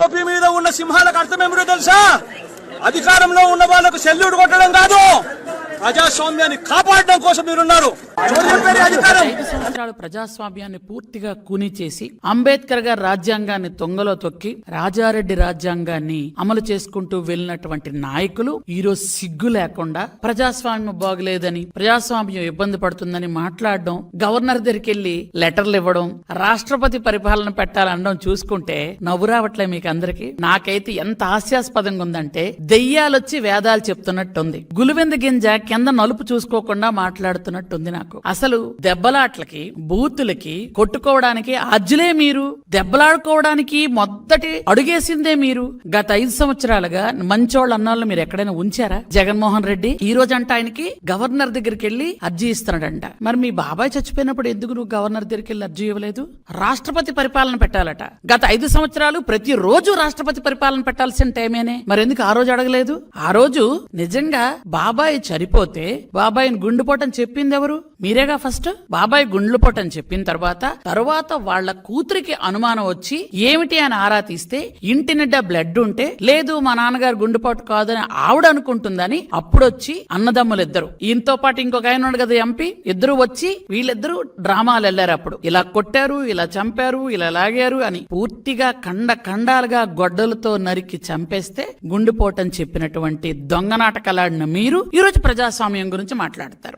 టోపీ మీద ఉన్న సింహాలకు అర్థం ఏమిటో తెలుసా? అధికారంలో ఉన్న వాళ్ళకు సెల్యూట్ కొట్టడం కాదు, ప్రజాస్వామ్యాన్ని కాపాడడం కోసం మీరున్నారు. 5 సంవత్సరాలు ప్రజాస్వామ్యాన్ని పూర్తిగా కూని చేసి అంబేద్కర్ గారి రాజ్యాంగాన్ని తొంగలో తొక్కి రాజారెడ్డి రాజ్యాంగాన్ని అమలు చేసుకుంటూ వెళ్ళినటువంటి నాయకులు ఈ రోజు సిగ్గు లేకుండా ప్రజాస్వామ్యం బాగలేదని, ప్రజాస్వామ్యం ఇబ్బంది పడుతుందని మాట్లాడడం, గవర్నర్ దగ్గరికి వెళ్లి లెటర్లు ఇవ్వడం, రాష్ట్రపతి పరిపాలన పెట్టాలనడం చూసుకుంటే నవ్వు రావట్లే మీకు అందరికి. నాకైతే ఎంత హాస్యాస్పదంగా ఉందంటే దెయ్యాలొచ్చి వేదాలు చెప్తున్నట్టుంది. గులివెంద గింజ కింద నలుపు చూసుకోకుండా మాట్లాడుతున్నట్టుంది నాకు. అసలు దెబ్బలాట్లకి, బూతులకి, కొట్టుకోవడానికి అజ్జులే మీరు, దెబ్బలాడుకోవడానికి మొదటి అడుగేసిందే మీరు. గత 5 సంవత్సరాలుగా మంచోళ్ళు అన్నాళ్ళు మీరు ఎక్కడైనా ఉంచారా? జగన్మోహన్ రెడ్డి ఈ రోజు అంట ఆయనకి గవర్నర్ దగ్గరికి వెళ్లి అర్జీ ఇస్తున్నాడంట. మరి మీ బాబాయ్ చచ్చిపోయినప్పుడు ఎందుకు నువ్వు గవర్నర్ దగ్గరికి వెళ్లి అర్జీ ఇవ్వలేదు? రాష్ట్రపతి పరిపాలన పెట్టాలట. గత 5 సంవత్సరాలు ప్రతి రోజు రాష్ట్రపతి పరిపాలన పెట్టాల్సిన టైమేనే, మరి ఎందుకు ఆ రోజు అడగలేదు? ఆ రోజు నిజంగా బాబాయ్ చనిపోతే బాబాయిని గుండెపోటని చెప్పింది ఎవరు? మీరేగా ఫస్ట్. బాబాయ్ గుండెపోటని చెప్పిన తర్వాత వాళ్ళ కూతురికి అనుమానం వచ్చి ఏమిటి అని ఆరా తీస్తే ఇంటి నిండా బ్లడ్ ఉంటే లేదు మా నాన్నగారు గుండెపోటు కాదని ఆవిడ అనుకుంటుందని అప్పుడొచ్చి అన్నదమ్ములు ఇద్దరు, ఈయనతో పాటు ఇంకొక ఆయన ఉన్నాడు కదా ఎంపీ, ఇద్దరు వచ్చి వీళ్ళిద్దరూ డ్రామాలు వెళ్లారు. అప్పుడు ఇలా కొట్టారు, ఇలా చంపారు, ఇలా లాగారు అని పూర్తిగా ఖండాలుగా గొడ్డలతో నరికి చంపేస్తే గుండెపోటని చెప్పినటువంటి దొంగ నాటకాలాడిన మీరు ఈ రోజు ప్రజాస్వామ్యం గురించి మాట్లాడతారు.